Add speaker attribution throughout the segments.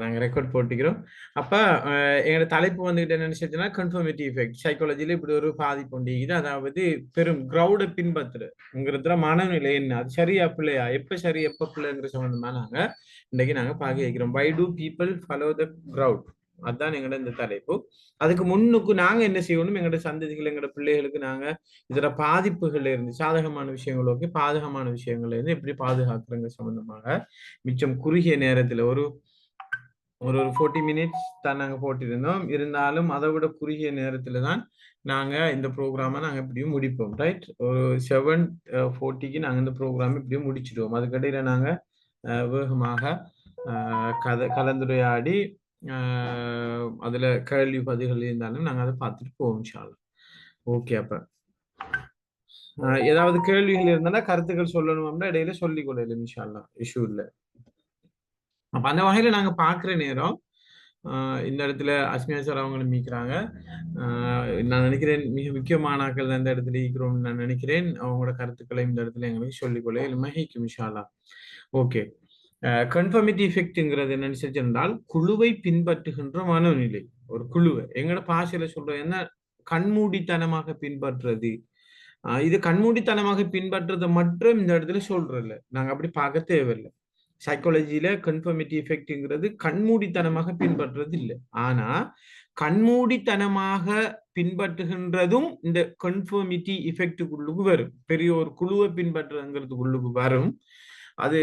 Speaker 1: நாங்க ரெக்கார்ட் போட்டுக்கிறோம். அப்ப எங்களோட தலைப்பு வந்துகிட்டு என்ன நினைச்சுன்னா கன்ஃபர்மேட்டி எஃபெக்ட் சைக்காலஜில இப்படி ஒரு பாதிப்பு உண்டு. இது அதாவது பெரும் கிரௌட பின்பற்றுங்கிறதுல மனநிலை என்ன, அது சரியா பிள்ளையா, எப்ப சரி எப்ப பிள்ளைங்கிற சம்பந்தமா நாங்க பார்க்க வைக்கிறோம். Why do people follow the crowd, அதுதான் எங்களோட இந்த தலைப்பு. அதுக்கு முன்னுக்கு நாங்க என்ன செய்யணும், எங்களோட சந்ததிகள் எங்களோட பிள்ளைகளுக்கு நாங்க இதர பாதிப்புகள்ல இருந்து சாதகமான விஷயங்களோக்கு பாதகமான விஷயங்கள்ல இருந்து எப்படி பாதுகாக்கிறங்க சம்பந்தமாக மிச்சம் குறுகிய நேரத்துல ஒரு ஒரு ஒரு 40 மினிட்ஸ் தான் நாங்க போட்டிருந்தோம். இருந்தாலும் அதை விட குறுகிய நேரத்துல தான் நாங்க இந்த ப்ரோக்ராமை நாங்க எப்படியும் முடிப்போம். ரைட், ஒரு 7:40க்கு நாங்க இந்த ப்ரோக்ராம் எப்படியும் முடிச்சிடுவோம். அதுக்கடையில நாங்க வேகமாக கலந்துரையாடி அதுல கேள்வி பதில்கள் இருந்தாலும் நாங்க அதை பார்த்துட்டு போவோம் இன்ஷா அல்லாஹ். ஓகே, அப்ப ஏதாவது கேள்விகள் இருந்தா கருத்துக்கள் சொல்லணும் அப்படின்னா இடையில சொல்லிக் கொள்ளலாம் இன்ஷா அல்லாஹ், இஷ்யூ இல்லை. அப்ப அந்த வகையில நாங்க பாக்குற நேரம் இந்த இடத்துல அஸ்மியா சார் அவங்களும் மீக்கிறாங்க. நான் நினைக்கிறேன் மிக முக்கியமானாக்கள் இந்த இடத்துல இருக்கிறோம் நான் நினைக்கிறேன். அவங்களோட கருத்துக்களை இந்த இடத்துல எங்களுக்கு சொல்லிக்கொள்ள எளிமைக்கும் இன்ஷா அல்லாஹ். ஓகே, கன்ஃபர்மிட்டி எஃபெக்ட்ங்கிறது என்னன்னு சொன்னால் குழுவை பின்பற்றுகின்ற மனநிலை. ஒரு குழுவை எங்களோட பாஷையில சொல்றோம் என்ன, கண்மூடித்தனமாக பின்பற்றுறது. இது கண்மூடித்தனமாக பின்பற்றுறதை மட்டும் இந்த இடத்துல சொல்றதில்ல, நாங்க அப்படி பார்க்க தேவையில்லை. சைக்காலஜியில கன்ஃபர்மிட்டி எஃபெக்ட்ங்கிறது கண்மூடித்தனமாக பின்பற்றுறது இல்லை. ஆனா கண்மூடித்தனமாக பின்பற்றுகின்றதும் இந்த கன்ஃபர்மிட்டி எஃபெக்டுக்குள்ளுக்கு வரும். பெரிய ஒரு குழுவை பின்பற்றுங்கிறதுக்குள்ளுக்கு வரும். அது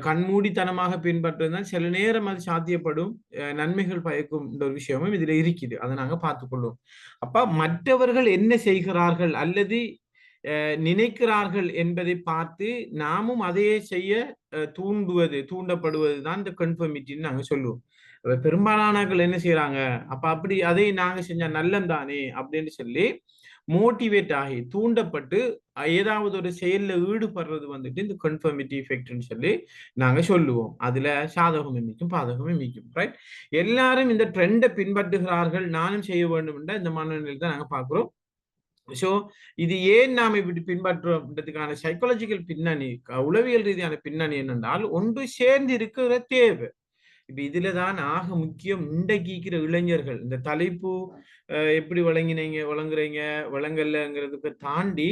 Speaker 1: கண்மூடித்தனமாக பின்பற்றுதான் சில நேரம் அது சாத்தியப்படும், நன்மைகள் பயக்கும் ஒரு விஷயமும் இதுல இருக்குது. அதை நாங்க பார்த்துக்கொள்வோம். அப்ப மற்றவர்கள் என்ன செய்கிறார்கள் அல்லது நினைக்கிறார்கள் என்பதை பார்த்து நாமும் அதையே செய்ய தூண்டப்படுவது தான் இந்த கன்ஃபர்மிட்டின்னு நாங்க சொல்லுவோம். பெரும்பாலானவர்கள் என்ன செய்யறாங்க, அப்ப அப்படி அதை நாங்க செஞ்சா நல்லம் தானே அப்படின்னு சொல்லி மோட்டிவேட் ஆகி தூண்டப்பட்டு ஏதாவது ஒரு செயல்ல ஈடுபடுறது வந்துட்டு இந்த கன்ஃபர்மிட்டி எஃபெக்ட்னு சொல்லி நாங்க சொல்லுவோம். அதுல சாதகமும் மிக்கும் பாதகமும் மிக்கும். ரைட், எல்லாரும் இந்த ட்ரெண்டை பின்பற்றுகிறார்கள், நானும் செய்ய வேண்டும் என்ற இந்த மனநிலையில் தான் நாங்க பார்க்கிறோம். சோ இது ஏன் நாம் இப்படி பின்பற்றுறதுக்கான சைக்காலஜிக்கல் பின்னணி, உளவியல் ரீதியான பின்னணி என்னென்றால் ஒன்று சேர்ந்து இருக்கிற தேவை. இப்ப இதுலதான் ஆக முக்கியம். இன்றைக்கு இளைஞர்கள் இந்த தலைப்பு எப்படி வழங்குறீங்க வழங்கலங்கிறதுக்கு தாண்டி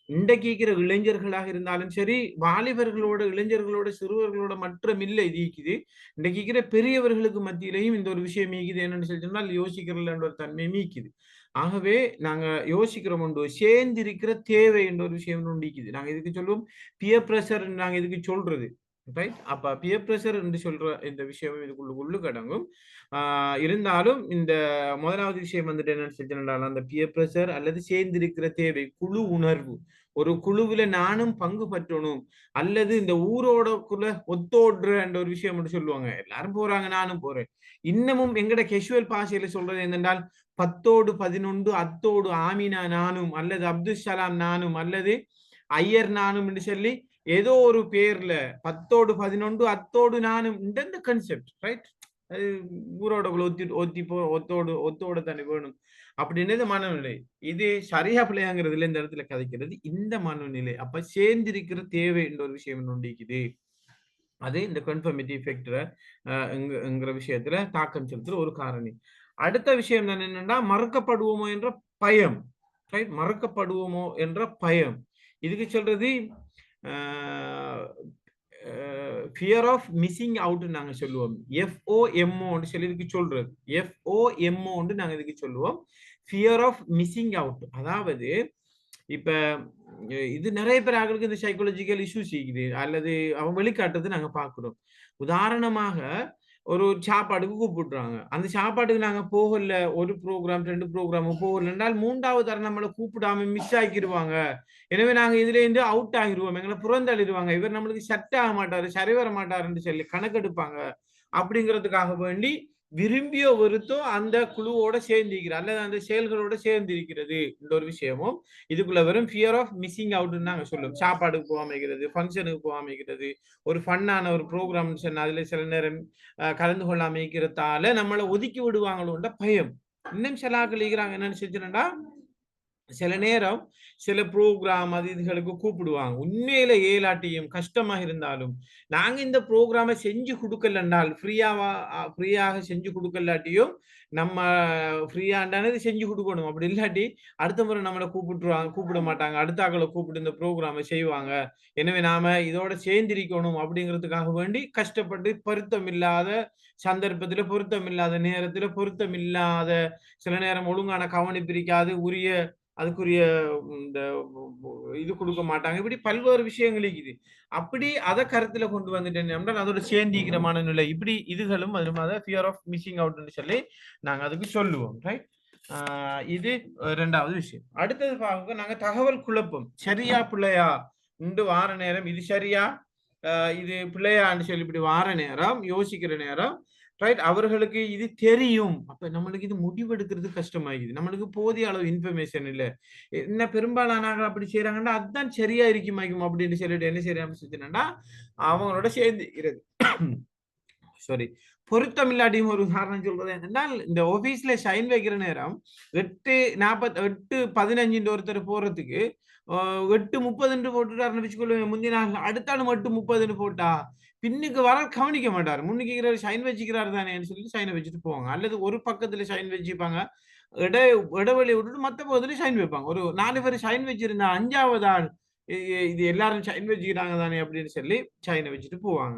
Speaker 1: இன்றைக்கு இளைஞர்களாக இருந்தாலும் சரி, வாலிபர்களோட இளைஞர்களோட சிறுவர்களோட மற்றும் இல்லை இது இருக்குது. இன்றைக்கு பெரியவர்களுக்கு மத்தியிலையும் இந்த ஒரு விஷயம் மீக்குது. என்னன்னு சொல்லி சொன்னால் யோசிக்கிறதுல ஒரு தன்மை மீக்குது. ஆகவே நாங்க யோசிக்கிறோம் உண்டு, சேர்ந்து இருக்கிற தேவை என்ற ஒரு விஷயம் உண்டிக்குது. நாங்க இதுக்கு சொல்லுவோம் பியர் பிரஷர், நாங்க இதுக்கு சொல்றது. ரைட், அப்ப பியர் பிரஷர் என்று சொல்ற இந்த விஷயம் இதுக்குள்ள கடங்கும். இருந்தாலும் இந்த முதலாவது விஷயம் வந்துட்டு என்ன செஞ்சாலும் அந்த பியர் பிரஷர் அல்லது சேர்ந்திருக்கிற தேவை, குழு உணர்வு. ஒரு குழுவில நானும் பங்கு பற்றணும், அல்லது இந்த ஊரோடக்குள்ள ஒத்தோடுற என்ற ஒரு விஷயம் மட்டும் சொல்லுவாங்க. எல்லாரும் போறாங்க நானும் போறேன். இன்னமும் எங்கட கேஷுவல் பாஷையில சொல்றது என்னென்றால் 10ஓடு 11 அத்தோடு ஆமினா நானும் அல்லது அப்துல் சலாம் நானும் அல்லது ஐயர் நானும் என்று சொல்லி ஏதோ ஒரு பேர்ல 10ஓடு 11 அத்தோடு நானும் இந்த கன்செப்ட். ரைட், அது ஊரோட ஒத்தோடு தானே வேணும் அப்படின்றது மனநிலை. இது சரியா பிள்ளையாங்கிறதுல இந்த இடத்துல கதைக்கிறது இந்த மனநிலை. அப்ப சேர்ந்திருக்கிற தேவை என்ற ஒரு விஷயம் நொண்டிக்குது. அது இந்த கன்ஃபர்மிட்டி எஃபெக்ட்ங்கிற விஷயத்துல தாக்கம் செலுத்துற ஒரு காரணி. அடுத்த விஷயம் என்னன்னா மறக்கப்படுவோமோ என்ற பயம். ரைட், மறக்கப்படுவோமோ என்ற பயம். இதுக்கு சொல்றது ஃபியர் ஆஃப் மிஸ்ஸிங் அவுட் நாங்க சொல்லுவோம். FOMO சொல்லி இதுக்கு சொல்றது. FOMO நாங்க இதுக்கு சொல்லுவோம், ஃபியர் ஆஃப் மிஸ்ஸிங் அவுட். அதாவது இப்ப இது நிறைய பேர் ஆகளுக்கு இந்த சைக்காலஜிக்கல் இஷ்யூஸ் இருக்குது அல்லது அவன் வெளிக்காட்டுறது நாங்க பாக்குறோம். உதாரணமாக ஒரு சாப்பாடுக்கு கூப்பிடுறாங்க, அந்த சாப்பாட்டுக்கு நாங்க போகல, ஒரு ப்ரோக்ராம் 2 ப்ரோக்ராம் போகல என்றால் 3வது தரம் நம்மளை கூப்பிடாம மிஸ் ஆக்கிடுவாங்க. எனவே நாங்க இதுல இருந்து அவுட் ஆகிடுவோம், எங்களை புறந்தள்ளிடுவாங்க, இவர் நம்மளுக்கு செட் ஆக மாட்டாரு, சரி வர மாட்டாருன்னு சொல்லி கணக்கெடுப்பாங்க. அப்படிங்கிறதுக்காக வேண்டி விரும்பியோ வெறுத்தோ அந்த குழுவோட சேர்ந்திருக்கிறது அல்லது அந்த செயல்களோட சேர்ந்து இருக்கிறது இந்த ஒரு விஷயமும் இதுக்குள்ள வெறும் ஃபியர் ஆஃப் மிஸ்ஸிங் அவுட்னு நாங்க சொல்லுவோம். சாப்பாடுக்கு போகாமக்கிறது, ஃபங்க்ஷனுக்கு போகாமக்கிறது, ஒரு ஃபன்னான ஒரு ப்ரோக்ராம் அதுல சில நேரம் கலந்து கொள்ளாம இருக்கிறதால நம்மளை ஒதுக்கி விடுவாங்களோன்ற பயம். இன்னும் சில ஆக்கள் இருக்கிறாங்க என்னன்னு செஞ்சுட்டா சில நேரம் சில ப்ரோக்ராம் அது இதுகளுக்கு கூப்பிடுவாங்க. உண்மையில ஏலாட்டியும் கஷ்டமா இருந்தாலும், நாங்க இந்த ப்ரோகிராம செஞ்சு குடுக்கலன்னால், ஃப்ரீயாக செஞ்சு குடுக்கலாட்டியும், நம்ம ஃப்ரீயாண்டானது செஞ்சு குடுக்கணும். அப்படி இல்லாட்டி, அடுத்த முறை நம்மள கூப்பிட மாட்டாங்க. அடுத்த ஆட்கள கூப்பிட்டு இந்த ப்ரோகிராம செய்வாங்க. எனவே நாம இதோட சேர்ந்திருக்கணும் அப்படிங்கிறதுக்காக வேண்டி கஷ்டப்பட்டு பொருத்தமில்லாத சந்தர்ப்பத்தில, பொருத்தமில்லாத நேரத்தில, பொருத்தமில்லாத சில நேரம் ஒழுங்கான கவனிப்பு இருக்காது. அதுக்குரிய இந்த இது குடுக்க மாட்டாங்க. இப்படி பல்வேறு விஷயங்கள் இருக்குது. அப்படி அத கருத்துல கொண்டு வந்துட்டேன் என்றால், அதோட சேர்ந்திக்கிற மனநிலை. இப்படி இதுகளும் அது மாரி ஃபியர் ஆஃப் மிஸ்ஸிங் அவுட்ன்னு சொல்லி நாங்க அதுக்கு சொல்லுவோம். ரைட்? ஆ இது 2வது விஷயம். அடுத்தது பாருங்க, நாங்க தகவல் குழப்பம். சரியா? பிழையா? வார நேரம் இது சரியா? அ இது பிழையான்னு சொல்லி இப்படி வார நேரம், யோசிக்கிற நேரம், ரைட். அவர்களுக்கு இது தெரியும். அப்ப நம்மளுக்கு இது முடிவெடுக்கிறது கஷ்டமாகிது. நம்மளுக்கு போதிய அளவு இன்ஃபர்மேஷன் இல்ல. என்ன பெரும்பாலானவங்க அப்படி செய்றாங்கன்னா, அதுதான் சரியா இருக்குமாக்கும் அப்படின்னு சொல்லிட்டு என்ன செய்றாங்க சுத்தினேன்டா, அவங்களோட சேர்ந்துக்கிறது. சாரி. பொருத்தமில்லாட்டியும் ஒரு உதாரணம் சொல்றது என்னென்றால், இந்த ஆபீஸ்ல சைன் வைக்கிற நேரம் 8:15 ஒருத்தர் போறதுக்கு, 8:30 போட்டுட்டாருன்னு வச்சுக்கொள்ளுங்க. முந்தின நாள் அடுத்த ஆள் 8:30 போட்டா, பின்னுக்கு வர கவனிக்க மாட்டாரு. முன்னுக்கு இருக்கிறவர் சைன் வச்சுக்கிறாரு தானேன்னு சொல்லிட்டு சைன வச்சுட்டு போவாங்க. அல்லது ஒரு பக்கத்துல சைன் வச்சுப்பாங்க. இட இடைவெளி விட்டுட்டு மத்த பக்கத்துல சைன் வைப்பாங்க. ஒரு 4 பேர் சைன் வச்சிருந்தா 5வது ஆள் இது எல்லாரும் சைன் வச்சுக்கிறாங்க தானே அப்படின்னு சொல்லி சைன வச்சுட்டு போவாங்க.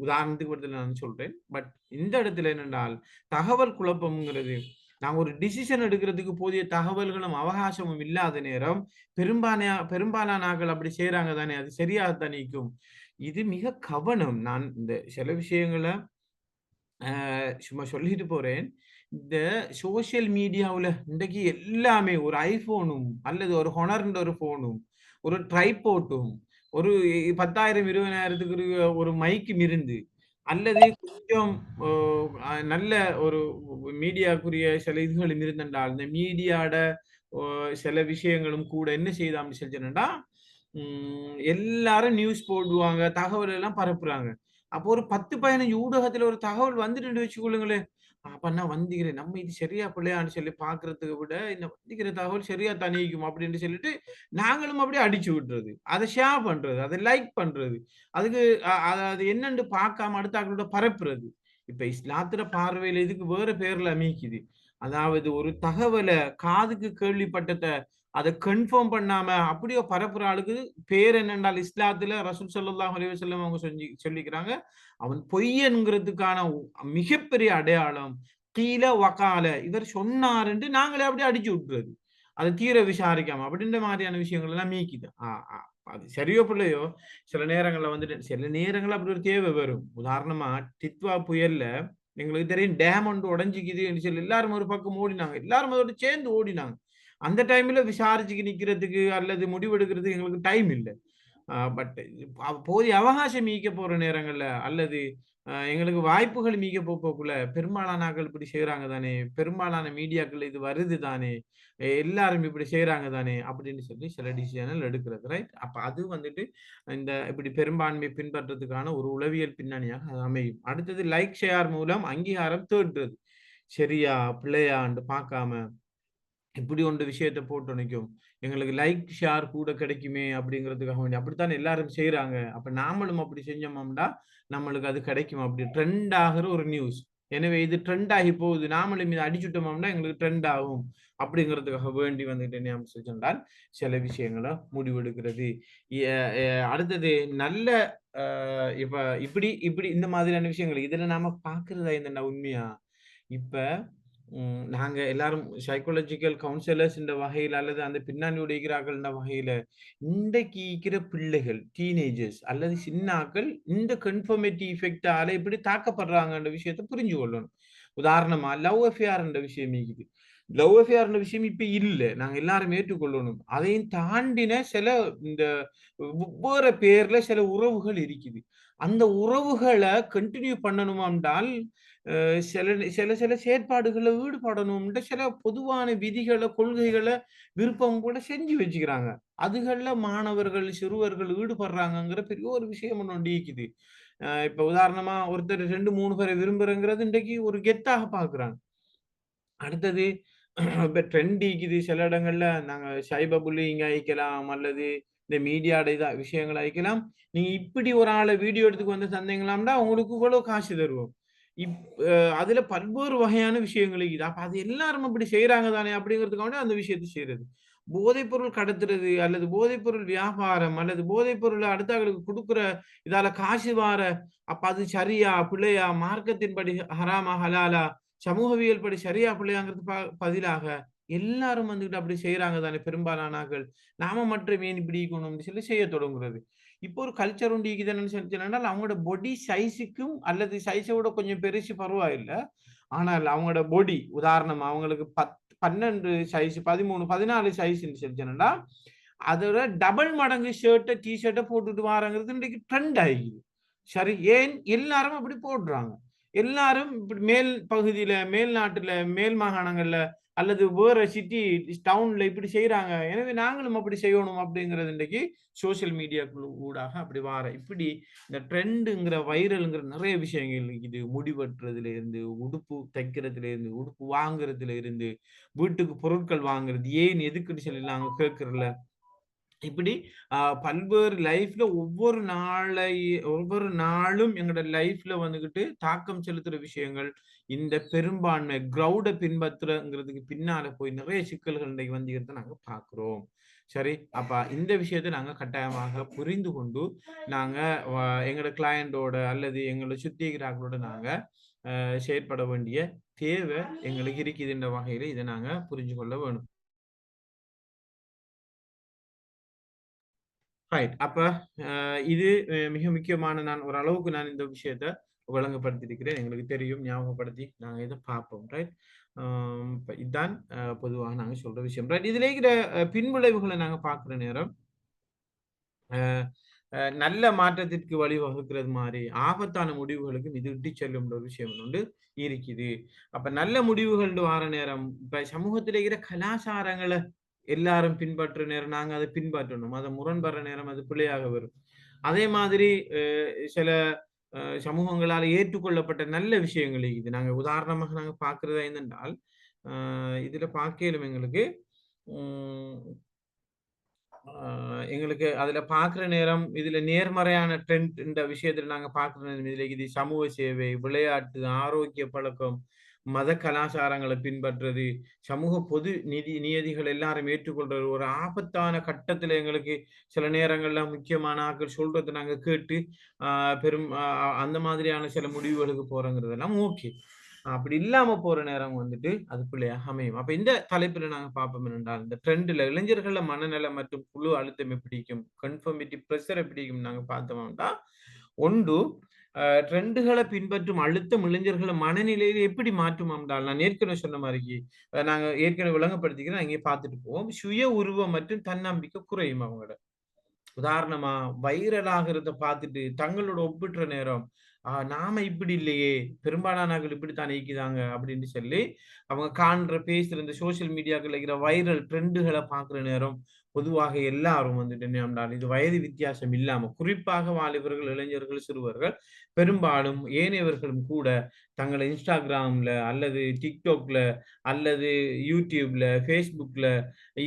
Speaker 1: உதாரணத்துக்கு மட்டும் நான் சொல்றேன். பட் இந்த இடத்துல என்னென்றால், தகவல் குழப்பம்ங்கிறது நாங்க ஒரு டிசிஷன் எடுக்கிறதுக்கு போதிய தகவல்களும், அவகாசமும் இல்லாத நேரம், பெரும்பாலான ஆட்கள் அப்படி செய்றாங்க தானே, அது சரியாகத்தான் இருக்கும். இது மிக கவனம். நான் இந்த சில விஷயங்கள சும்மா சொல்லிட்டு போறேன். இந்த சோசியல் மீடியாவுல இன்றைக்கு எல்லாமே ஒரு ஐஃபோனும், அல்லது ஒரு ஹொனர்ன்ற ஒரு ஃபோனும், ஒரு ட்ரைபோட்டும், ஒரு 10,000 20,000த்துக்கு ஒரு மைக்கும் இருந்து, அல்லது கொஞ்சம் ஓ நல்ல ஒரு மீடியாக்குரிய சில இதுகளும் இருந்தென்றால், இந்த மீடியாட ஓ சில விஷயங்களும் கூட என்ன செய்யுதாம்னு சொல்லி சொன்னேன்டா, எல்லாரும் நியூஸ் போடுவாங்க, தகவல் எல்லாம் பரப்புறாங்க. அப்போ ஒரு 10, 15 ஊடகத்துல ஒரு தகவல் வந்துட்டுன்னு வச்சுக்கொள்ளுங்களேன். அப்ப நான் வந்திக்கிறேன். நம்ம இது சரியா பிழையான்னு சொல்லி பார்க்கிறதுக்கு விட, இந்த வந்திக்கிற தகவல் சரியா தானே இருக்கும் அப்படின்னு சொல்லிட்டு, நாங்களும் அப்படியே அடிச்சு விட்டுறது. அத ஷேர் பண்றது. அத லைக் பண்றது. அதுக்கு அது என்னன்னு பார்க்காம அடுத்த ஆட்களோட பரப்புறது. இப்ப இஸ்லாத்துல பார்வையில இதுக்கு வேற பேர்ல அமைக்குது. அதாவது ஒரு தகவல காதுக்கு கேள்விப்பட்டத அத கன்ஃபார்ம் பண்ணாம அப்படியே பரப்புற ஆளுக்கு பேர் என்னென்றால் இஸ்லாத்துல ரசூல் ஸல்லல்லாஹு அலைஹி வஸல்லம் அவங்க சொல்லிக்கிறாங்க. அவன் பொய்யன்கிறதுக்கான மிகப்பெரிய அடையாளம் கீல வகால இவர் சொன்னாருன்ட்டு நாங்களே அப்படியே அடிச்சு விட்டுறது. அத தீர விசாரிக்காம அப்படின்ற மாதிரியான விஷயங்கள் எல்லாம் மீக்கிது. அது சரியோ பிள்ளையோ சில நேரங்கள்ல வந்துட்டு சில நேரங்கள்ல அப்படி ஒரு தேவை வரும். உதாரணமா டிட்வா புயல்ல எங்களுக்கு தெரியும் டேம் ஒன்று உடைஞ்சுக்குதுன்னு சொல்லி எல்லாரும் ஒரு பக்கம் ஓடினாங்க. எல்லாரும் அதோட சேர்ந்து ஓடினாங்க. அந்த டைம்ல விசாரிச்சுக்கு நிக்கிறதுக்கு அல்லது முடிவெடுக்கிறதுக்கு எங்களுக்கு டைம் இல்ல. பட் போதிய அவகாசம் மீக்க போற நேரங்கள்ல அல்லது எங்களுக்கு வாய்ப்புகள் மீக்க போகக்குள்ள பெரும்பாலான ஆட்கள் இப்படி செய்றாங்க தானே, பெரும்பாலான மீடியாக்கள் இது வருது தானே, எல்லாரும் இப்படி செய்றாங்க தானே அப்படின்னு சொல்லி சில டிசிஷன்கள் எடுக்கிறது. ரைட்? அப்ப அது வந்துட்டு இந்த இப்படி பெரும்பான்மை பின்பற்றதுக்கான ஒரு உளவியல் பின்னணியாக அது அமையும். அடுத்தது லைக், ஷேர் மூலம் அங்கீகாரம் தேடுறது. சரியா? பிழையான்னு பார்க்காம இப்படி ஒன்று விஷயத்த போட்டு நிக்கும். எங்களுக்கு லைக், ஷேர் கூட கிடைக்குமே அப்படிங்கிறதுக்காக வேண்டி. அப்படித்தான் எல்லாரும் செய்றாங்க. அப்ப நாமளும் அப்படி செஞ்சோம்டா, நம்மளுக்கு அது கிடைக்கும். அப்படி ட்ரெண்ட் ஆகுற ஒரு நியூஸ். எனவே இது ட்ரெண்ட் ஆகி போகுது. நாமளும் இத அடிச்சுட்டோம்னா எங்களுக்கு ட்ரெண்ட் ஆகும். அப்படிங்கிறதுக்காக வேண்டி வந்துட்டு என்ன சொன்னால், சில விஷயங்கள முடிவெடுக்கிறது. எ எ அடுத்தது நல்ல அ இப்ப இப்படி இப்படி இந்த மாதிரியான விஷயங்கள். இதுல நாம பார்க்கிறதா என்னன்னா உண்மையா? இப்ப நாங்க எல்லாரும் சைக்காலஜிக்கல் கவுன்சிலர்ஸ் என்ற வகையில அல்லது அந்த பின்னணி உடைக்கிறார்கள் என்ற வகையில இன்றைக்கு இருக்கிற பிள்ளைகள் டீனேஜர்ஸ் அல்லது சின்னாக்கள் இந்த கன்ஃபர்மேட்டிவ் எஃபெக்டால எப்படி தாக்கப்படுறாங்கன்ற விஷயத்தை புரிஞ்சு கொள்ளணும். உதாரணமா லவ் அஃபேர் என்ற விஷயம் இருக்குது. லவ் அஃபேர் என்ற விஷயம் இப்ப இல்ல. நாங்க எல்லாரும் ஏற்றுக்கொள்ளணும். அதையும் தாண்டின சில இந்த வெவ்வேறு பேர்ல சில உறவுகள் இருக்குது. அந்த உறவுகள கன்டின்யூ பண்ணணுமாண்டால் சில சில சில செயற்பாடுகள்ல ஈடுபடணும்ன்ற சில பொதுவான விதிகள, கொள்கைகள, விருப்பம் கூட செஞ்சு வச்சுக்கிறாங்க. அதுகள்ல மாணவர்கள், சிறுவர்கள் ஈடுபடுறாங்கங்கிற பெரிய ஒரு விஷயம் ஒண்ணு இருக்குது. இப்ப உதாரணமா ஒருத்தர் 2, 3 பேரை விரும்புறேங்கிறது இன்றைக்கு ஒரு கெத்தாக பார்க்குறாங்க. அடுத்தது இப்ப ட்ரெண்ட் இருக்குது சில இடங்கள்ல நாங்க சைபர் புல்லிங் அழிக்கலாம் அல்லது இந்த மீடியாட இதா விஷயங்கள் அழிக்கலாம். நீங்க இப்படி ஒரு ஆளை வீடியோ எடுத்துக்கு வந்து தந்தீங்களாம்டா உங்களுக்கு இவ்வளவு காசு தருவோம். இப் அதுல பல்வேறு வகையான விஷயங்கள் இருக்குது. அப்ப அது எல்லாரும் அப்படி செய்றாங்க தானே அப்படிங்கிறதுக்காக அந்த விஷயத்த செய்றது. போதைப்பொருள் கடத்துறது அல்லது போதைப்பொருள் வியாபாரம் அல்லது போதைப்பொருள அடுத்தவங்களுக்கு குடுக்குற இதால காசு வார அப்ப அது சரியா? பிழையா? மார்க்கத்தின்படி ஹராமா? ஹலாலா? சமூகவியல் படி சரியா பிள்ளையாங்கிறது பதிலாக எல்லாரும் வந்துகிட்டு அப்படி செய்யறாங்க தானே பெரும்பாலானாக்கள். நாம மட்டும் ஏன் இப்படி இருக்கணும்னு சொல்லி செய்ய தொடங்குறது. இப்போ ஒரு கல்ச்சர் உண்டு இருக்குதுன்னு சொன்னால் அவங்களோட பொடி சைஸுக்கும் அல்லது சைஸை விட கொஞ்சம் பெருசு பரவாயில்ல. ஆனால் அவங்களோட பொடி உதாரணமா அவங்களுக்கு 12 சைஸ் 13 14 சைஸ்ன்னு சொல்லிச்சேன்னா அதோட டபுள் மடங்கு ஷர்ட்டை டி ஷர்ட்டை போட்டுட்டு வாரங்கிறது இன்றைக்கு ட்ரெண்ட் ஆகிக்குது. சரி ஏன் எல்லாரும் அப்படி போடுறாங்க. எல்லாரும் இப்படி மேல் பகுதியில மேல் நாட்டுல மேல் மாகாணங்கள்ல அல்லது வேற சிட்டி டவுன்ல இப்படி செய்யறாங்க. எனவே நாங்களும் அப்படி செய்யணும் அப்படிங்கிறது இன்றைக்கு சோசியல் மீடியாக்குள்ள ஊடாக அப்படி வார இப்படி இந்த ட்ரெண்டுங்கிற வைரல்ங்கிற நிறைய விஷயங்கள் இருக்குது. முடி வெட்டுறதுல இருந்து உடுப்பு தைக்கிறதுல இருந்து உடுப்பு வாங்குறதுல இருந்து வீட்டுக்கு பொருட்கள் வாங்குறது ஏன் எதுக்குன்னு சொல்லி நாங்க கேட்கறல இப்படி பல்வேறு லைஃப்ல ஒவ்வொரு நாளும் எங்களோட லைஃப்ல வந்துகிட்டு தாக்கம் செலுத்துற விஷயங்கள் இந்த பெரும்பான்மை கிரௌட பின்பற்றுறங்கிறதுக்கு பின்னால போய் நிறைய சிக்கல்கள் இன்றைக்கு வந்துகிறத நாங்க பாக்குறோம். சரி அப்ப இந்த விஷயத்தை நாங்க கட்டாயமாக புரிந்து கொண்டு நாங்க எங்களோட கிளையண்டோட அல்லது எங்களை சுத்தி இருக்கிறார்களோட நாங்க செயற்பட வேண்டிய தேவை எங்களுக்கு இருக்குதுன்ற வகையில இதை நாங்க புரிஞ்சு கொள்ள வேணும். ரைட். அப்ப இது மிக முக்கியமான நான் ஓரளவுக்கு நான் இந்த விஷயத்த விளங்கப்படுத்தியிருக்கிறேன். எங்களுக்கு தெரியும். ஞாபகப்படுத்தி நாங்க இத பார்ப்போம். ரைட். இப்ப இதான் பொதுவா நாங்க சொல்ற விஷயம். ரைட். இதுல இருக்கிற பின்விளைவுகள நாங்க பார்க்கிற நேரம், அ நல்ல மாற்றத்திற்கு வழிவகுக்கிறது மாரி, ஆபத்தான முடிவுகளுக்கும் இது இட்டுச் செல்லும்ன்ற ஒரு விஷயம் உண்டு இருக்குது. அப்ப நல்ல முடிவுகள்னு வார நேரம், இப்ப சமூகத்தில இருக்கிற கலாச்சாரங்கள எல்லாரும் பின்பற்ற நேரம் நாங்க அத பின்பற்றணும். அத முரண்படுற நேரம் அது பிழையாக வரும். அதே மாதிரி சில சமூகங்களால ஏற்றுக்கொள்ளப்பட்ட நல்ல விஷயங்கள் இது. நாங்க உதாரணமாக நாங்க பார்க்கிறதா என்னென்றால், அ இதுல பார்க்கையிலும் எங்களுக்கு ம் எங்களுக்கு அதுல பார்க்குற நேரம், இதுல நேர்மறையான ட்ரெண்ட் இந்த விஷயத்துல நாங்க பார்க்குற நேரம், இதுல இது சமூக சேவை, விளையாட்டு, ஆரோக்கிய பழக்கம், மத கலாச்சாரங்கள பின்பற்றுறது, சமூக பொது நியதிகள் எல்லாரும் ஏற்றுக்கொள்றது, ஒரு ஆபத்தான கட்டத்துல எங்களுக்கு சில நேரங்கள்ல முக்கியமான ஆட்கள் சொல்றத நாங்க கேட்டு, ஆ பெரும் அந்த மாதிரியான சில முடிவுகளுக்கு போறோங்கிறதெல்லாம் ஓகே. அப்படி இல்லாம போற நேரம் வந்துட்டு அது பிள்ளையாக அமையும். அப்ப இந்த தலைப்பில நாங்க பார்ப்போம் என்னென்றால், இந்த ட்ரெண்ட்ல இளைஞர்கள மனநலம் மற்றும் குழு அழுத்தம் எப்படி இருக்கும்? கன்ஃபர்மிட்டி பிரஷர் எப்படி இருக்கும்? நாங்க பார்த்தோம்னா, ஒன்று ட்ரெண்டுகள பின்பற்றும் அழுத்தம் இளைஞர்கள மனநிலையில எப்படி மாற்றும் என்றால், நான் ஏற்கனவே சொன்ன மாரிக்கு, நாங்க ஏற்கனவே விளங்கப்படுத்திக்கிறேன். அங்கேயே பார்த்துட்டு போவோம். சுய உருவம் மற்றும் தன்னம்பிக்கை குறையும் அவங்களோட. உதாரணமா வைரல் ஆகுறத பார்த்துட்டு தங்களோட ஒப்பிடுற நேரம் நாம இப்படி இல்லையே பெரும்பாலானவர்கள் இப்படித்தான் இயக்குதாங்க அப்படின்னு சொல்லி அவங்க காண்ற பேசுற இந்த சோசியல் மீடியாக்கள் இருக்கிற வைரல் ட்ரெண்டுகளை பார்க்குற நேரம் பொதுவாக எல்லாரும் வந்துட்டு என்ன பண்ணாலும் இது வயது வித்தியாசம் இல்லாம குறிப்பாக வாலிபர்கள் இளைஞர்கள் சிறுவர்கள் பெரும்பாலும் ஏனையவர்களும் கூட தங்களை இன்ஸ்டாகிராம்ல அல்லது டிக்டாக்ல அல்லது யூடியூப்ல ஃபேஸ்புக்ல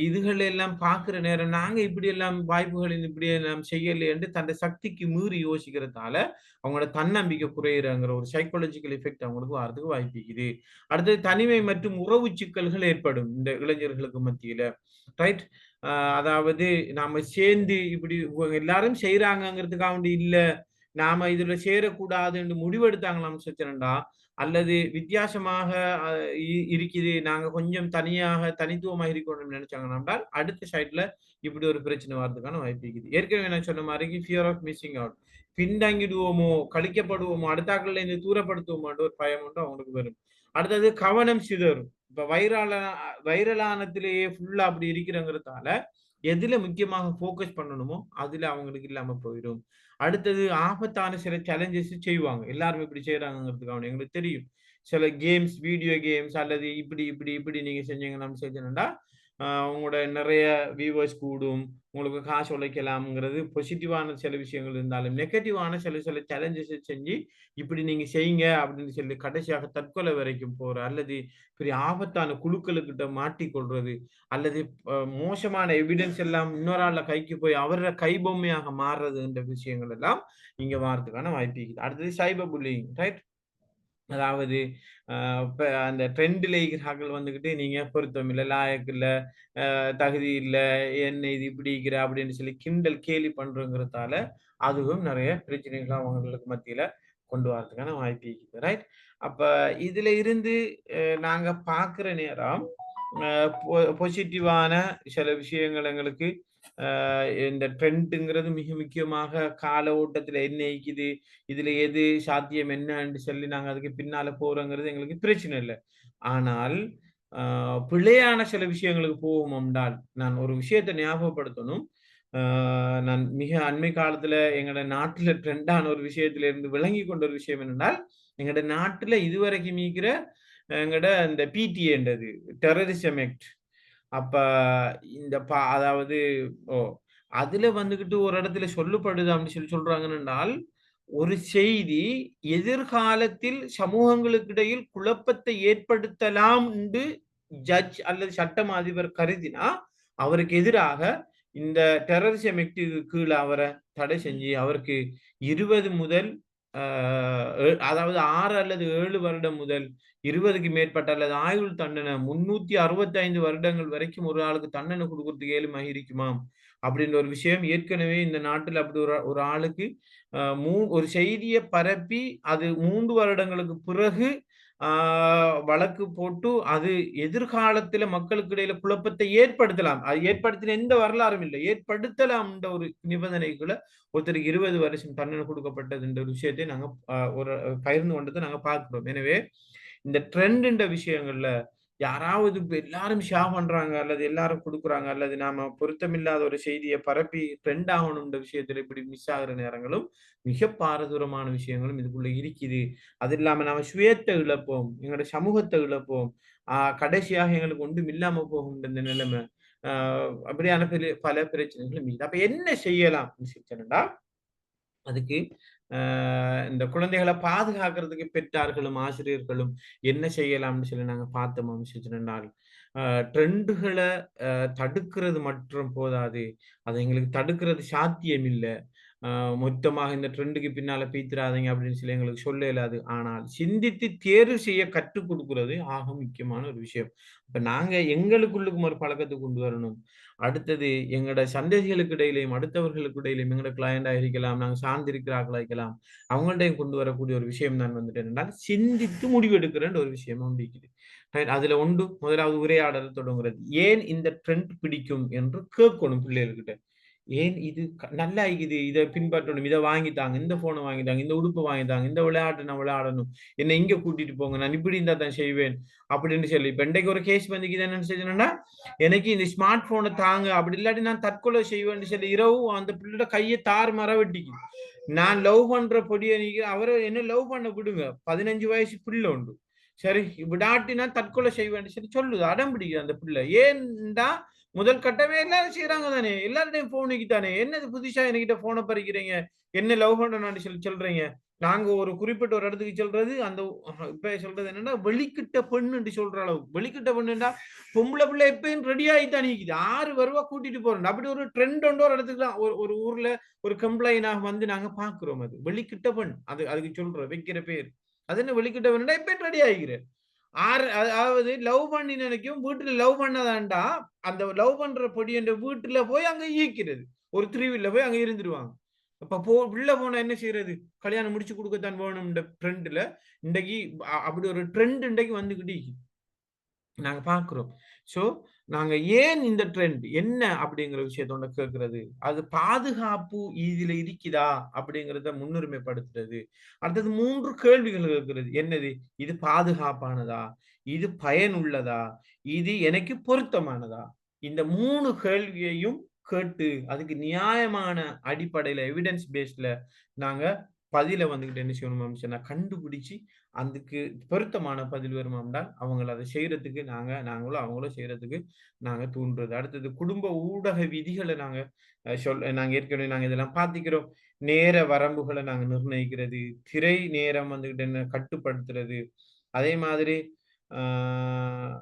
Speaker 1: இதுகள் எல்லாம் பார்க்கிற நேரம் நாங்க இப்படி எல்லாம் வாய்ப்புகளில் இப்படி எல்லாம் செய்யலை என்று தன்னை சக்திக்கு மீறி யோசிக்கிறதால அவங்களோட தன்னம்பிக்கை குறையிறங்கிற ஒரு சைக்காலஜிக்கல் எஃபெக்ட் அவங்களுக்கு வரதுக்கு வாய்ப்பு இருக்குது. அடுத்தது தனிமை மற்றும் உறவு சிக்கல்கள் ஏற்படும் இந்த இளைஞர்களுக்கு மத்தியில. ரைட். அதாவது நாம சேர்ந்து இப்படி எல்லாரும் செய்யறாங்கிறதுக்காக வேண்டி இல்ல நாம இதுல சேரக்கூடாது என்று முடிவெடுத்தாங்களாம் சச்சரண்டா அல்லது வித்தியாசமாக இருக்குது நாங்க கொஞ்சம் தனித்துவமாக இருக்கணும்னு நினைச்சாங்கன்னா அடுத்த சைட்ல இப்படி ஒரு பிரச்சனை வர்றதுக்கான வாய்ப்பு இருக்குது. ஏற்கனவே நான் சொன்ன மாதிரி ஃபியர் ஆஃப் மிஸ்ஸிங் அவுட் பின்தங்கிடுவோமோ கழிக்கப்படுவோமோ அடுத்தாக்கள்ல இருந்து தூரப்படுத்துவோமோன்ற ஒரு பயம் வந்து அவங்களுக்கு வரும். அடுத்தது கவனம் சிதறும். இப்ப வைரலானத்திலேயே ஃபுல்லா அப்படி இருக்கிறங்கிறதால எதுல முக்கியமாக போக்கஸ் பண்ணணுமோ அதுல அவங்களுக்கு இல்லாம போயிடும். அடுத்தது ஆபத்தான சில சேலஞ்சஸ் செய்வாங்க. எல்லாரும் இப்படி செய்றாங்கங்கிறதுக்காக எங்களுக்கு தெரியும். சில கேம்ஸ், வீடியோ கேம்ஸ் அல்லது இப்படி நீங்க செஞ்சீங்கன்னா செஞ்சீங்கன்னா, உங்களோட நிறைய வியூவர்ஸ் கூடும், உங்களுக்கு காசு உழைக்கலாம்ங்கிறது பாசிட்டிவான சில விஷயங்கள் இருந்தாலும், நெகட்டிவான சில சில சேலஞ்சஸை செஞ்சு இப்படி நீங்க செய்யுங்க அப்படின்னு சொல்லி கடைசியாக தற்கொலை வரைக்கும் போற, அல்லது பெரிய ஆபத்தான குழுக்களுக்கிட்ட மாட்டிக்கொள்றது, அல்லது மோசமான எவிடன்ஸ் எல்லாம் இன்னொரு ஆள்ல கைக்கு போய் அவரோட கைபொம்மையாக மாறுறதுன்ற விஷயங்கள் எல்லாம் இங்க வாரத்துக்கான வாய்ப்பு இருக்குது. அடுத்தது சைபர் புல்லிங், ரைட்? அதாவது இப்ப அந்த ட்ரெண்ட்ல இருக்கிறார்கள் வந்துகிட்டு நீங்க பொருத்தம் இல்ல, லாயக்கு இல்ல, தகுதி இல்ல, என்ன இது இப்படி இருக்கிற அப்படின்னு சொல்லி கிண்டல் கேலி பண்றோங்கிறதால அதுவும் நிறைய பிரச்சனைகள் அவங்களுக்கு மத்தியில கொண்டு வரதுக்கான வாய்ப்பு இருக்குது, ரைட்? அப்ப இதுல இருந்து நாங்க பாக்குற நேரம் பாசிட்டிவான சில விஷயங்கள் எங்களுக்கு இந்த ட்ரெண்ட்ங்கிறது மிக முக்கியமாக கால ஓட்டத்துல என்ன இருக்குது, இதுல எது சாத்தியம் என்னன்னு சொல்லி நாங்க அதுக்கு பின்னால போறோங்கிறது எங்களுக்கு பிரச்சனை இல்லை. ஆனால் பிழையான சில விஷயங்களுக்கு போவோம் என்றால், நான் ஒரு விஷயத்தை ஞாபகப்படுத்தணும். நான் மிக அண்மை காலத்துல எங்கட நாட்டுல ட்ரெண்டான ஒரு விஷயத்துல இருந்து விளங்கி கொண்ட ஒரு விஷயம் என்னென்றால், எங்கட நாட்டுல இதுவரைக்கும் இருக்கிற எங்கட இந்த பிடிஏன்றது டெரரிசம் ஆக்ட். அப்ப இந்த அதாவது ஓ அதுல வந்துகிட்டு ஒரு இடத்துல சொல்லப்படுது அப்படின்னு சொல்லி சொல்றாங்கன்னு என்றால், ஒரு செய்தி எதிர்காலத்தில் சமூகங்களுக்கு இடையில் குழப்பத்தை ஏற்படுத்தலாம் என்று ஜட்ஜ் அல்லது சட்டம் அதிபர் கருதினா அவருக்கு எதிராக இந்த டெரரிசம் ஆக்டுக்கு கீழே அவரை தடை செஞ்சு அவருக்கு 20 முதல் அதாவது 6 அல்லது 7 வருடம் முதல் 20க்கு மேற்பட்ட அல்லது ஆயுள் தண்டனை 365 வருடங்கள் வரைக்கும் ஒரு ஆளுக்கு தண்டனை கொடுக்கறதுக்கு ஏழுமை இருக்குமாம் அப்படின்ற ஒரு விஷயம் ஏற்கனவே இந்த நாட்டில் அப்படி ஒரு ஆளுக்கு ஒரு செய்தியை பரப்பி அது 3 வருடங்களுக்கு பிறகு வழக்கு போட்டு அது எதிர்காலத்துல மக்களுக்கு இடையில குழப்பத்தை ஏற்படுத்தலாம். அது ஏற்படுத்தின எந்த வரலாறும் இல்லை. ஏற்படுத்தலாம் என்ற ஒரு நிபந்தனைக்குள்ள ஒருத்தருக்கு 20 வருஷம் தண்டனை கொடுக்கப்பட்டது என்ற ஒரு விஷயத்தை நாங்க ஒரு பகிர்ந்து கொண்டதை நாங்க பார்க்கிறோம். எனவே இந்த ட்ரெண்ட் விஷயங்கள்ல யாராவது எல்லாரும் ஷேர் பண்றாங்க அல்லது எல்லாரும் கொடுக்குறாங்க அல்லது நாம பொருத்தமில்லாத ஒரு செய்தியை பரப்பி ட்ரெண்ட் ஆகணும்ன்ற விஷயத்துல இப்படி மிஸ் ஆகுற நேரங்களும் மிக பாரதூரமான விஷயங்களும் இதுக்குள்ள இருக்குது. அது இல்லாம நாம சுயத்தை இழப்போம், எங்களோட சமூகத்தை இழப்போம், கடைசியாக எங்களுக்கு ஒன்றும் இல்லாம போகும் இந்த நிலைமை. அப்படியான பல பிரச்சனைகளும் இருக்குது. அப்ப என்ன செய்யலாம் சொன்னா, அதுக்கு இந்த குழந்தைகளை பாதுகாக்கிறதுக்கு பெற்றார்களும் ஆசிரியர்களும் என்ன செய்யலாம்னு சொல்லி நாங்க பார்த்தோம் சொன்னால், ட்ரெண்டுகளை தடுக்கிறது மற்றும் போதாது, அதை எங்களுக்கு தடுக்கிறது சாத்தியம் இல்லை. மொத்தமாக இந்த ட்ரெண்டுக்கு பின்னால பீத்திராதீங்க அப்படின்னு சொல்லி எங்களுக்கு சொல்ல இயலாது. ஆனால் சிந்தித்து தேர்வு செய்ய கற்றுக் கொடுக்கிறது ஆக முக்கியமான ஒரு விஷயம். இப்ப நாங்க எங்களுக்குள்ளுக்கும் ஒரு பழக்கத்தை கொண்டு வரணும். அடுத்தது எங்களோட சந்ததிகளுக்கு இடையிலையும் அடுத்தவர்களுக்கு இடையிலையும் எங்களோட கிளையண்டா இருக்கலாம், நாங்க சார்ந்திருக்கிறார்களா இருக்கலாம், அவங்கள்டையும் கொண்டு வரக்கூடிய ஒரு விஷயம் நான் வந்துட்டு என்னன்னா சிந்தித்து முடிவெடுக்கிறேன் ஒரு விஷயம் இருக்குது. அதுல ஒன்று முதலாவது உரையாடல் தொடங்குறது. ஏன் இந்த ட்ரெண்ட் பிடிக்கும் என்று கேட்கணும் பிள்ளைகள்கிட்ட. ஏன் இது நல்லா இருக்குது, இதை பின்பற்றணும், இதை வாங்கித்தாங்க, இந்த போனை வாங்கித்தாங்க, இந்த உடுப்பு வாங்கித்தாங்க, இந்த விளையாட்டு நான் விளையாடணும், என்னை இங்க கூட்டிட்டு போங்க, நான் இப்படி இருந்தா தான் செய்வேன் அப்படின்னு சொல்லி. இப்ப இன்றைக்கு ஒரு கேஸ் வந்துக்குது என்னன்னு சொல்லினா, எனக்கு இந்த ஸ்மார்ட் போனை தாங்க, அப்படி இல்லாட்டி நான் தற்கொலை செய்வேன்னு சொல்லி இரவு அந்த பிள்ளையோட கையை தாறுமாற வெட்டிக்கு. நான் லவ் பண்ற பொடியை நீங்க அவரை என்ன லவ் பண்ண விடுங்க, 15 வயசு பிள்ளை உண்டு, சரி விடாட்டினா தற்கொலை செய்வேன்னு சொல்லி சொல்லுது, அடம் பிடிக்குது அந்த பிள்ளை. ஏன்டா முதல் கட்டமே எல்லாரும் செய்யறாங்க தானே, எல்லாருடையும் போனுக்கு தானே, என்னது புதுசா என்கிட்ட போனை பறிக்கிறீங்க, என்ன லவ் பண்றேன்னு சொல்லி சொல்றீங்க. நாங்க ஒரு குறிப்பிட்ட ஒரு இடத்துக்கு சொல்றது அந்த இப்ப சொல்றது என்னன்னா வெளிக்கிட்ட பெண்ணு சொல்ற அளவு. வெளிக்கிட்ட பெண்ணுண்டா பொம்பளை பிள்ளை எப்பயும் ரெடி ஆகித்தான் நிக்குது, 6 வருவா கூட்டிட்டு போறோம். அப்படி ஒரு ட்ரெண்ட் ஒரு இடத்துக்கு தான் ஒரு ஊர்ல ஒரு கம்ப்ளைண்ட் வந்து நாங்க பாக்குறோம். அது வெளிக்கிட்ட பெண், அதுக்கு சொல்றோம் வைக்கிற பேர். அது என்ன வெளிக்கிட்ட பெண்ணா எப்பயும் ரெடி ஆகிக்கிறேன். அதாவது லவ் பண்ணி நினைக்கும் வீட்டுல லவ் பண்ணதாண்டா அந்த லவ் பண்ற பொடி என்ற வீட்டுல போய் அங்க ஈக்கிறது, ஒரு திருவில்ல போய் அங்க இருந்துருவாங்க. அப்ப உள்ள போனா என்ன செய்யறது, கல்யாணம் முடிச்சு கொடுக்கத்தான் வேணும் ட்ரெண்ட்ல. இன்றைக்கு அப்படி ஒரு ட்ரெண்ட் இன்றைக்கு வந்துகிட்டு நாங்க பாக்குறோம். சோ நாங்க ஏன் இந்த ட்ரெண்ட் என்ன அப்படிங்கிற விஷயத்தோட கேட்கிறது, அது பாதுகாப்பு இதுல இருக்குதா அப்படிங்கிறத முன்னுரிமைப்படுத்துறது. அடுத்தது 3 கேள்விகள் கேட்கிறது. என்னது, இது பாதுகாப்பானதா, இது பயனுள்ளதா, இது எனக்கு பொருத்தமானதா? இந்த 3 கேள்வியையும் கேட்டு அதுக்கு நியாயமான அடிப்படையில எவிடன்ஸ் பேஸ்ட்ல நாங்க பதில வந்துகிட்டு என்ன செய்யணும் சொன்னா கண்டுபிடிச்சு அதுக்கு பொருத்தமான பதில் வருமாம்டா அவங்கள அதை செய்யறதுக்கு நாங்களும் அவங்களும் செய்யறதுக்கு நாங்க தூண்டுறது. அடுத்தது குடும்ப ஊடக விதிகளை நாங்க ஏற்கனவே இதெல்லாம் பாத்திக்கிறோம். நேர வரம்புகளை நாங்க நிர்ணயிக்கிறது, திரை நேரம் வந்துகிட்டு என்ன கட்டுப்படுத்துறது, அதே மாதிரி ஆஹ்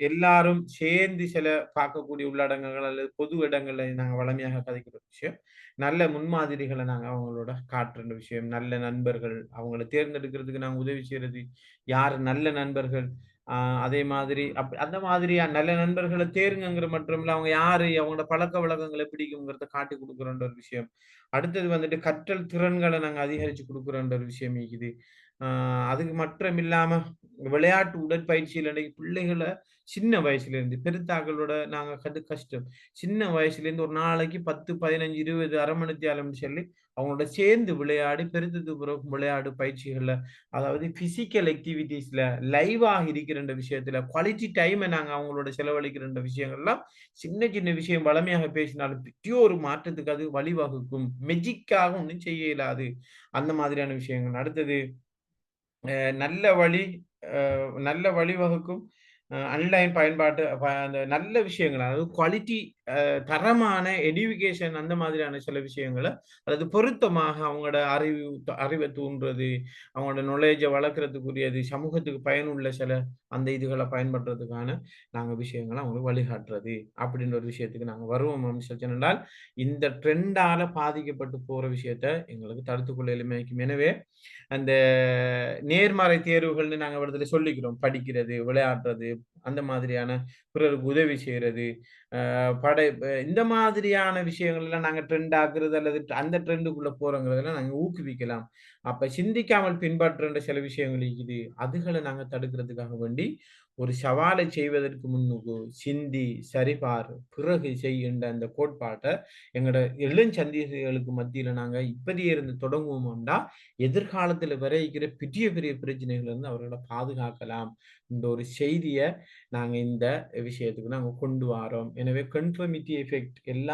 Speaker 1: எல்லாரும் சேர்ந்து சில பார்க்கக்கூடிய உள்ளடங்கங்கள் அல்லது பொது இடங்கள்ல நாங்க வளமையாக கதைக்கிற விஷயம். நல்ல முன்மாதிரிகளை நாங்க அவங்களோட காட்டுற விஷயம். நல்ல நண்பர்கள் அவங்கள தேர்ந்தெடுக்கிறதுக்கு நாங்க உதவி செய்யறது. யார் நல்ல நண்பர்கள், அதே மாதிரி அந்த மாதிரியா நல்ல நண்பர்களை தேர்ங்கங்கிற மட்டுமில்ல, அவங்க யாரு, அவங்களோட பழக்கவழக்கங்கள் எப்படி இருக்குங்கிறத காட்டிக் குடுக்குறோன்ற ஒரு விஷயம். அடுத்தது வந்துட்டு கற்றல் திறன்களை நாங்க அதிகரிச்சு குடுக்குறோன்ற ஒரு விஷயம் இருக்குது. அதுக்கு மட்டும் இல்லாம விளையாட்டு உடற்பயிற்சியில இன்னைக்கு பிள்ளைகள சின்ன வயசுல இருந்து பெருத்தாக்களோட நாங்க கஷ்டம். சின்ன வயசுல இருந்து ஒரு நாளைக்கு 10, 15, 20 1/2 மணித்தியாலம்னு சொல்லி அவங்களோட சேர்ந்து விளையாடி பெருத்ததுக்கு பிறகு விளையாடு பயிற்சிகள்ல, அதாவது பிசிக்கல் ஆக்டிவிட்டீஸ்ல லைவாக இருக்கிற விஷயத்துல குவாலிட்டி டைமை நாங்க அவங்களோட செலவழிக்கிற விஷயங்கள்லாம் சின்ன சின்ன விஷயம் வளமையாக பேசினாலும் பெரிய ஒரு மாற்றத்துக்கு அது வழிவகுக்கும். மெஜிக்காக ஒண்ணும் செய்ய இயலாது. அந்த மாதிரியான விஷயங்கள். அடுத்தது அ நல்ல வழி அ நல்ல வழிவகுக்கும் ஆன்லைன் பயன்பாட்டு அந்த நல்ல விஷயங்கள், அதாவது குவாலிட்டி தரமான எடுகேஷன் அந்த மாதிரியான சில விஷயங்கள, அதாவது பொருத்தமாக அவங்களோட அறிவ தூண்டுறது, அவங்களோட நாலேட்ஜ வளர்க்கறதுக்குரியது, சமூகத்துக்கு பயனுள்ள சில அந்த இதுகள பயன்படுத்துறதுக்கான நாங்க விஷயங்கள அவங்களுக்கு வழிகாட்டுறது. அப்படின்ற ஒரு விஷயத்துக்கு நாங்க வருவோம் என்றால், இந்த ட்ரெண்டால பாதிக்கப்பட்டு போற விஷயத்த எங்களுக்கு தடுத்துக் கொள்ள எளிமையாக்கும். எனவே அந்த நேர்மறை தேர்வுகள்னு நாங்க ஒரு இடத்துல சொல்லிக்கிறோம். படிக்கிறது, விளையாடுறது, அந்த மாதிரியான பிறருக்கு உதவி செய்றது, இந்த மாதிரியான விஷயங்கள் எல்லாம் நாங்க ட்ரெண்ட் ஆக்குறது அல்லது அந்த ட்ரெண்டுக்குள்ள போறோங்கிறதெல்லாம் நாங்க ஊக்குவிக்கலாம். அப்ப சிந்திக்காமல் பின்பற்றுன்ற சில விஷயங்கள் இருக்குது. அதுகள நாங்க தடுக்கிறதுக்காக வேண்டி, ஒரு சவாலை செய்வதற்கு முன்னுக்கு சிந்தி, சரிபார், பிறகு செய் என்ற அந்த கோட்பாட்ட எங்களோட இளஞ்சந்ததிகளுக்கு மத்தியில நாங்க இப்படியே இருந்து தொடங்குவோம்டா, எதிர்காலத்துல வர இருக்கிற பெரிய பெரிய பிரச்சனைகள்ல இருந்து அவர்கள பாதுகாக்கலாம். இந்த ஒரு செய்திய நாங்க இந்த விஷயத்துக்கு நாங்க கொண்டு வாரோம். எனவே கன்ஃபர்மிட்டி எஃபெக்ட் எல்லா